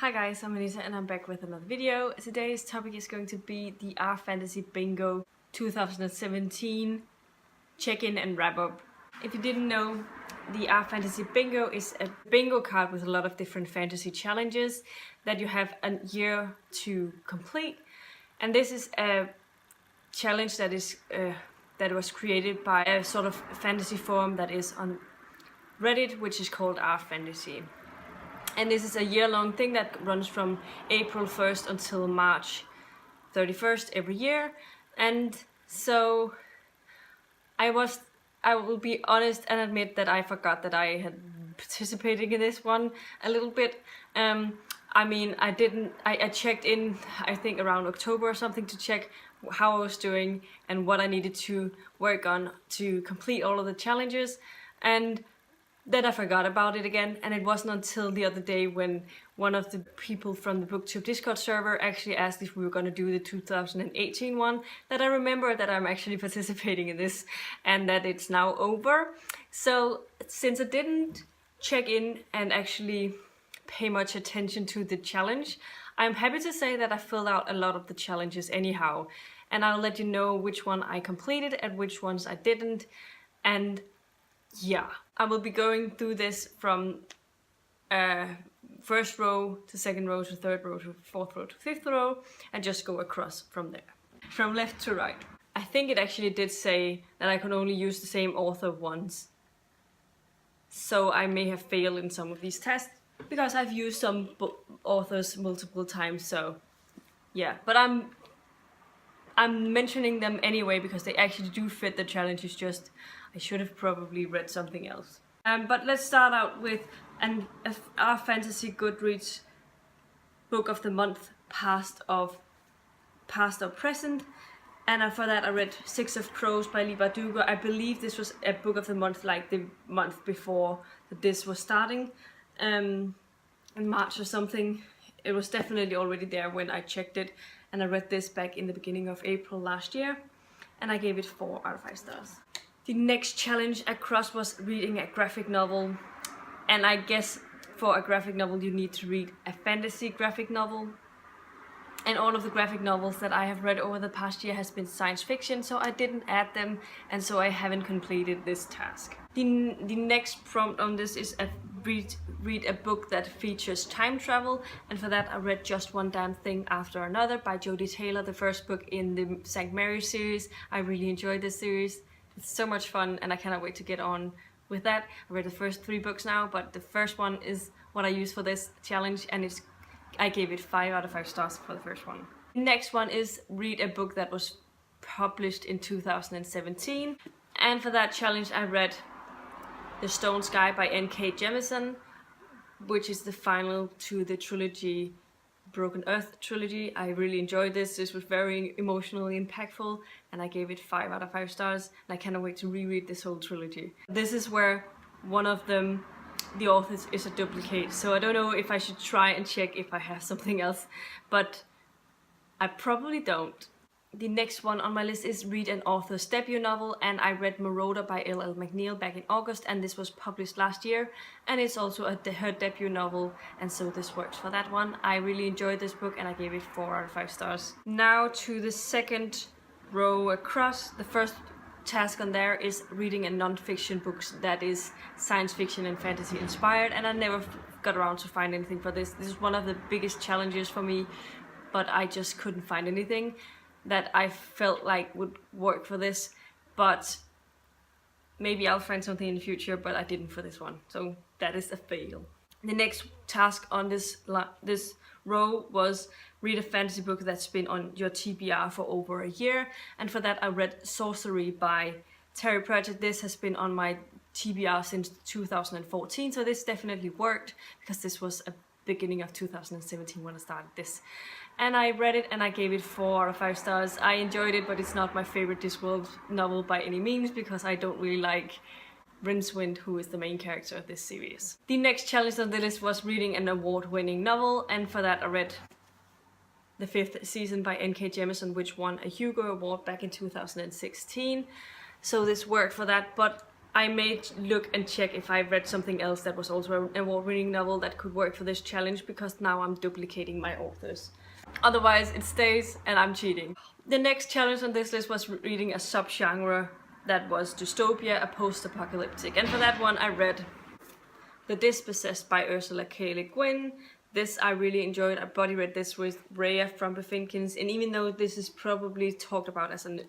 Hi guys, I'm Anita and I'm back with another video. Today's topic is going to be the R Fantasy Bingo 2017 check-in and wrap-up. If you didn't know, the R Fantasy Bingo is a bingo card with a lot of different fantasy challenges that you have a year to complete. And this is a challenge that was created by a sort of fantasy forum that is on Reddit, which is called R Fantasy. And this is a year-long thing that runs from April 1st until March 31st every year. And so I will be honest and admit that I forgot that I had participated in this one a little bit. I checked in, I think around October or something, to check how I was doing and what I needed to work on to complete all of the challenges. And then I forgot about it again, and it wasn't until the other day when one of the people from the BookTube Discord server actually asked if we were going to do the 2018 one that I remember that I'm actually participating in this and that it's now over. So since I didn't check in and actually pay much attention to the challenge, I'm happy to say that I filled out a lot of the challenges anyhow, and I'll let you know which one I completed and which ones I didn't. And yeah, I will be going through this from first row to second row to third row to fourth row to fifth row and just go across from there, from left to right. I think it actually did say that I could only use the same author once, so I may have failed in some of these tests because I've used some authors multiple times. So yeah, but I'm mentioning them anyway because they actually do fit the challenge. It's just I should have probably read something else. But let's start out with our Fantasy Goodreads book of the month, past or present. And for that I read Six of Crows by Lee Bardugo. I believe this was a book of the month, like the month before this was starting, in March or something. It was definitely already there when I checked it, and I read this back in the beginning of April last year, and I gave it 4 out of 5 stars. The next challenge across was reading a graphic novel, and I guess for a graphic novel you need to read a fantasy graphic novel, and all of the graphic novels that I have read over the past year has been science fiction, so I didn't add them, and so I haven't completed this task. The next prompt on this is read a book that features time travel, and for that I read Just One Damn Thing After Another by Jodi Taylor, the first book in the St. Mary series. I really enjoyed this series. It's so much fun and I cannot wait to get on with that. I read the first 3 books now, but the first one is what I use for this challenge, and I gave it 5 out of 5 stars for the first one. The next one is read a book that was published in 2017, and for that challenge I read The Stone Sky by N.K. Jemisin, which is the final to the trilogy, Broken Earth trilogy. I really enjoyed this. This was very emotionally impactful, and I gave it 5 out of 5 stars, and I cannot wait to reread this whole trilogy. This is where one of them, the authors, is a duplicate, so I don't know if I should try and check if I have something else, but I probably don't. The next one on my list is read an author's debut novel, and I read Marauder by L.L. McNeil back in August, and this was published last year, and it's also her debut novel, and so this works for that one. I really enjoyed this book and I gave it 4 out of 5 stars. Now to the second row across. The first task on there is reading a non-fiction book that is science fiction and fantasy inspired, and I never got around to find anything for this. This is one of the biggest challenges for me, but I just couldn't find anything that I felt like would work for this, but maybe I'll find something in the future, but I didn't for this one, so that is a fail. The next task on this row was read a fantasy book that's been on your TBR for over a year, and for that I read Sorcery by Terry Pratchett. This has been on my TBR since 2014, so this definitely worked because this was a beginning of 2017 when I started this. And I read it and I gave it 4 out of 5 stars. I enjoyed it, but it's not my favorite Discworld novel by any means because I don't really like Rincewind, who is the main character of this series. The next challenge on the list was reading an award-winning novel, and for that I read The Fifth Season by N.K. Jemisin, which won a Hugo Award back in 2016. So this worked for that, but I may look and check if I read something else that was also an award-winning novel that could work for this challenge, because now I'm duplicating my authors. Otherwise it stays and I'm cheating. The next challenge on this list was reading a subgenre that was dystopia, a post-apocalyptic. And for that one I read The Dispossessed by Ursula K. Le Guin. This I really enjoyed. I body read this with Rhea from Befinkins, and even though this is probably talked about as an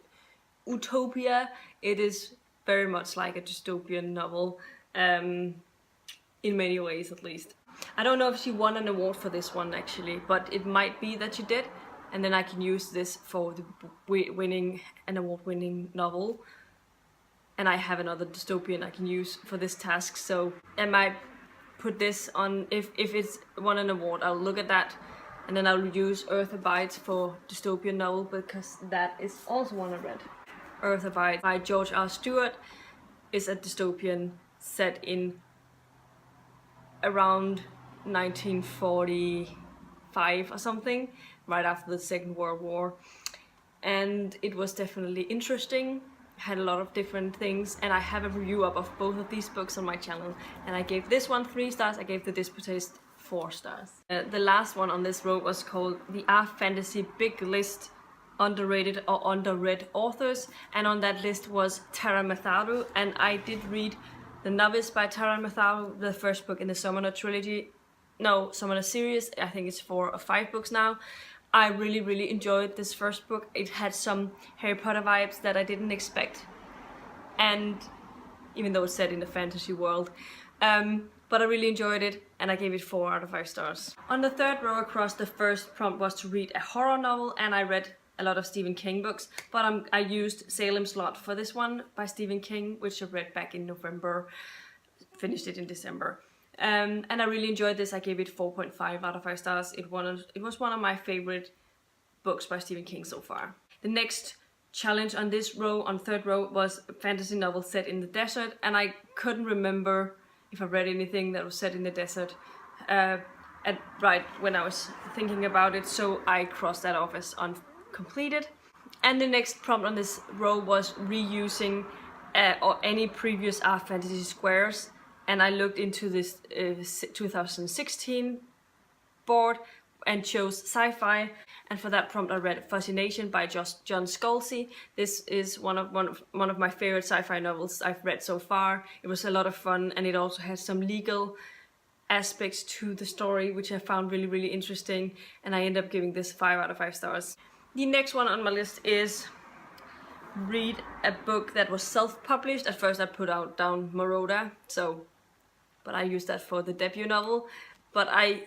utopia, it is very much like a dystopian novel, in many ways at least. I don't know if she won an award for this one actually, but it might be that she did, and then I can use this for the winning an award-winning novel. And I have another dystopian I can use for this task, so I might put this on, if it's won an award, I'll look at that, and then I'll use Earth Abides for dystopian novel, because that is also one I read. Earth Abides by George R. Stewart is a dystopian set in around 1945 or something, right after the Second World War, and it was definitely interesting. Had a lot of different things, and I have a review up of both of these books on my channel, and I gave this one 3 stars, I gave The Dispossessed 4 stars. The last one on this row was called The Art Fantasy Big List Underrated or Underread Authors, and on that list was Tara Matharu, and I did read The Novice by Tara Matharu, the first book in the Summoner trilogy. No, Summoner series, I think it's 4 or 5 books now. I really enjoyed this first book. It had some Harry Potter vibes that I didn't expect, and even though it's set in a fantasy world, but I really enjoyed it, and I gave it 4 out of 5 stars. On the third row across, the first prompt was to read a horror novel, and I read a lot of Stephen King books, but I used Salem's Lot for this one by Stephen King, which I read back in November, finished it in December. And I really enjoyed this. I gave it 4.5 out of 5 stars. It was one of my favorite books by Stephen King so far. The next challenge on this row, on third row, was a fantasy novel set in the desert, and I couldn't remember if I read anything that was set in the desert right when I was thinking about it, so I crossed that off as uncompleted. And the next prompt on this row was reusing or any previous art fantasy squares, and I looked into this 2016 board and chose sci-fi, and for that prompt I read Fascination by John Scalzi. This is one of my favorite sci-fi novels I've read so far. It was a lot of fun, and it also has some legal aspects to the story which I found really interesting, and I ended up giving this 5 out of 5 stars. The next one on my list is read a book that was self-published. At first I put down Moroda, but I used that for the debut novel. But I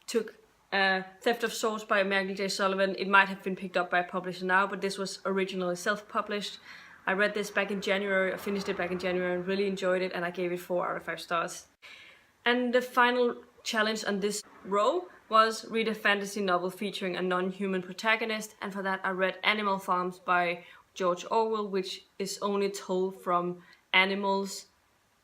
took Theft of Swords by Michael J. Sullivan. It might have been picked up by a publisher now, but this was originally self-published. I read this back in January, I finished it back in January and really enjoyed it, and I gave it 4 out of 5 stars. And the final challenge on this row was read a fantasy novel featuring a non-human protagonist, and for that I read Animal Farms by George Orwell, which is only told from animals,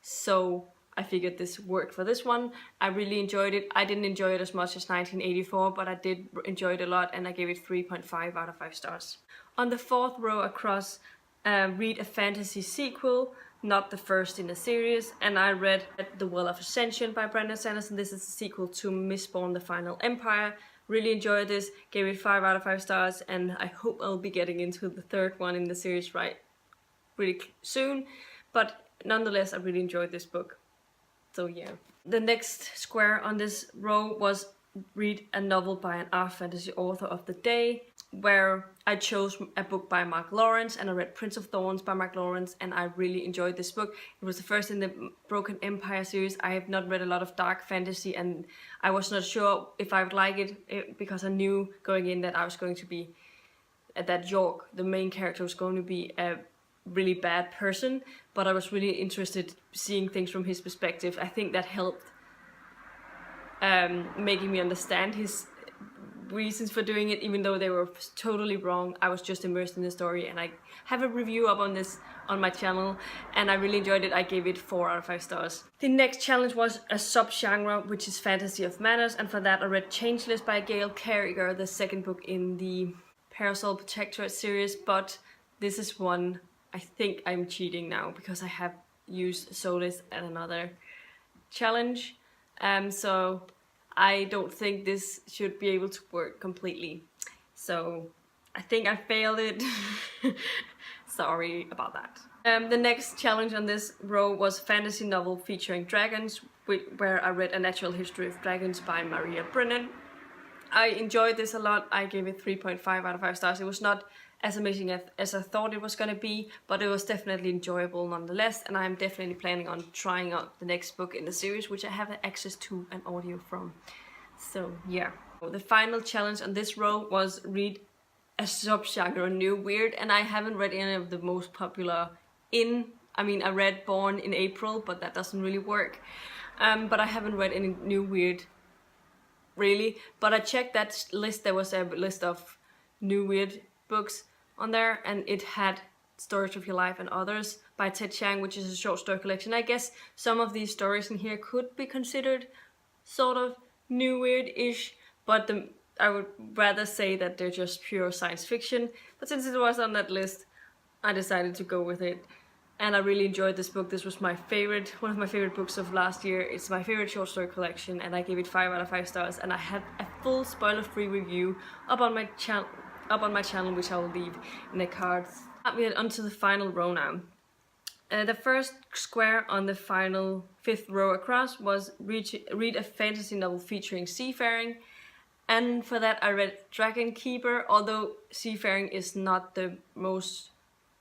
so I figured this worked for this one. I really enjoyed it. I didn't enjoy it as much as 1984, but I did enjoy it a lot, and I gave it 3.5 out of 5 stars. On the fourth row across, read a fantasy sequel, not the first in the series, and I read The Well of Ascension by Brandon Sanderson. This is a sequel to Mistborn: The Final Empire. Really enjoyed this, gave it 5 out of 5 stars, and I hope I'll be getting into the third one in the series really soon, but nonetheless I really enjoyed this book. So yeah. The next square on this row was read a novel by an art fantasy author of the day, where I chose a book by Mark Lawrence, and I read Prince of Thorns by Mark Lawrence, and I really enjoyed this book. It was the first in the Broken Empire series. I have not read a lot of dark fantasy, and I was not sure if I would like it because I knew going in that I was going to be, that York, the main character, was going to be a really bad person, but I was really interested seeing things from his perspective. I think that helped making me understand his reasons for doing it, even though they were totally wrong. I was just immersed in the story, and I have a review up on this on my channel, and I really enjoyed it. I gave it 4 out of 5 stars. The next challenge was a sub-genre, which is Fantasy of Manners, and for that I read Changeless by Gail Carriger, the second book in the Parasol Protectorate series, but this is one I think I'm cheating now because I have use Solis and another challenge. So I don't think this should be able to work completely. So I think I failed it. Sorry about that. The next challenge on this row was fantasy novel featuring dragons, where I read A Natural History of Dragons by Maria Brennan. I enjoyed this a lot. I gave it 3.5 out of 5 stars. It was not as amazing as I thought it was going to be, but it was definitely enjoyable nonetheless, and I'm definitely planning on trying out the next book in the series, which I have access to an audio from. So yeah. The final challenge on this row was read a subgenre, new weird, and I haven't read any of the most popular I read Born in April, but that doesn't really work. But I haven't read any new weird, really. But I checked that list, there was a list of new weird books on there, and it had Stories of Your Life and Others by Ted Chiang, which is a short story collection. I guess some of these stories in here could be considered sort of new weird-ish, but I would rather say that they're just pure science fiction. But since it was on that list, I decided to go with it. And I really enjoyed this book. This was my favorite, one of my favorite books of last year. It's my favorite short story collection, and I gave it 5 out of 5 stars. And I had a full spoiler-free review up on my channel, which I will leave in the cards. We are onto the final row now. The first square on the final 5th row across was read a fantasy novel featuring seafaring. And for that I read Dragon Keeper, although seafaring is not the most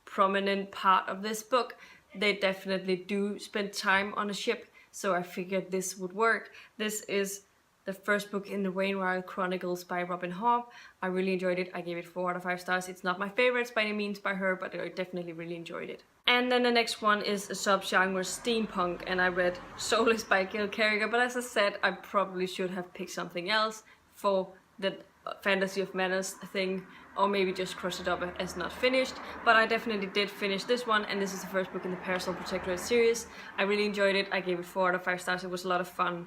prominent part of this book. They definitely do spend time on a ship, so I figured this would work. This is the first book in the Wainwright Chronicles by Robin Hobb. I really enjoyed it. I gave it 4 out of 5 stars. It's not my favorites by any means by her, but I definitely really enjoyed it. And then the next one is a subgenre steampunk, and I read Soulless by Gail Carriger, but as I said, I probably should have picked something else for the Fantasy of Manners thing, or maybe just cross it up as not finished. But I definitely did finish this one, and this is the first book in the Parasol Protectorate series. I really enjoyed it. I gave it 4 out of 5 stars. It was a lot of fun.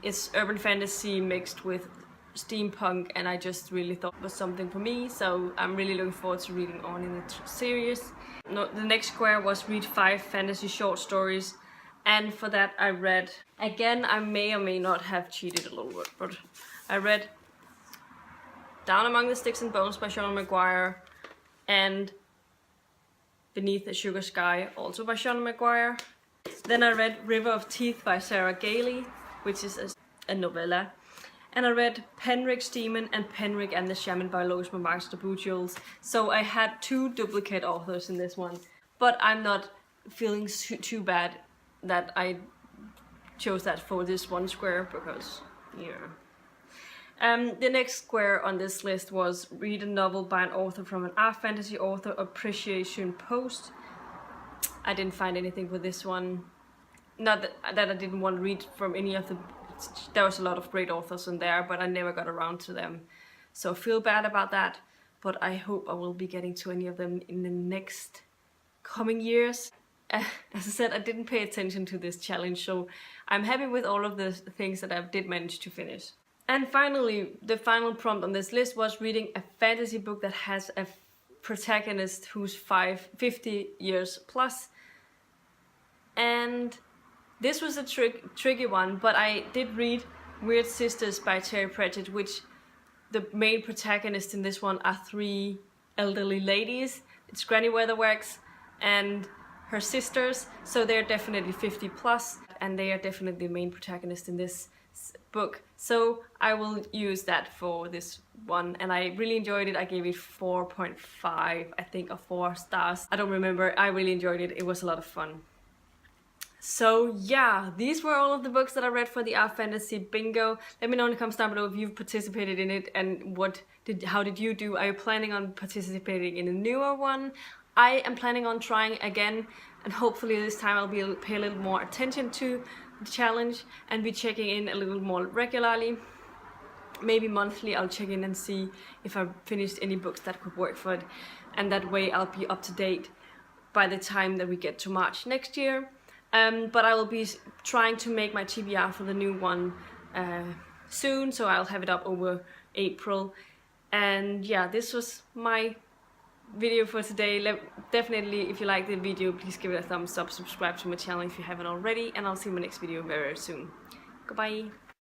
It's urban fantasy mixed with steampunk, and I just really thought it was something for me, so I'm really looking forward to reading on in the series. The next square was read 5 fantasy short stories, and for that I read, again, I may or may not have cheated a little bit, but I read Down Among the Sticks and Bones by Sean McGuire, and Beneath a Sugar Sky, also by Sean McGuire. Then I read River of Teeth by Sarah Gailey, which is a novella. And I read Penrick's Demon and Penrick and the Shaman by Lois Marks Bujols. So I had 2 duplicate authors in this one, but I'm not feeling too bad that I chose that for this one square, because, yeah. The next square on this list was read a novel by an author from an art fantasy author appreciation post. I didn't find anything for this one. Not that I didn't want to read from any of the... There was a lot of great authors in there, but I never got around to them. So I feel bad about that, but I hope I will be getting to any of them in the next coming years. As I said, I didn't pay attention to this challenge, so I'm happy with all of the things that I did manage to finish. And finally, the final prompt on this list was reading a fantasy book that has a protagonist who's 50 years plus. And this was a tricky one, but I did read Weird Sisters by Terry Pratchett, which the main protagonists in this one are 3 elderly ladies. It's Granny Weatherwax and her sisters, so they're definitely 50 plus, and they are definitely the main protagonist in this book. So I will use that for this one, and I really enjoyed it. I gave it 4.5, I think, or 4 stars. I don't remember. I really enjoyed it. It was a lot of fun. So yeah, these were all of the books that I read for the Art Fantasy Bingo. Let me know in the comments down below if you've participated in it, and how did you do? Are you planning on participating in a newer one? I am planning on trying again, and hopefully this time I'll pay a little more attention to the challenge and be checking in a little more regularly. Maybe monthly I'll check in and see if I've finished any books that could work for it, and that way I'll be up to date by the time that we get to March next year. But I will be trying to make my TBR for the new one soon, so I'll have it up over April. And yeah, this was my video for today. Definitely, if you like the video, please give it a thumbs up, subscribe to my channel if you haven't already, and I'll see you in my next video very soon. Goodbye!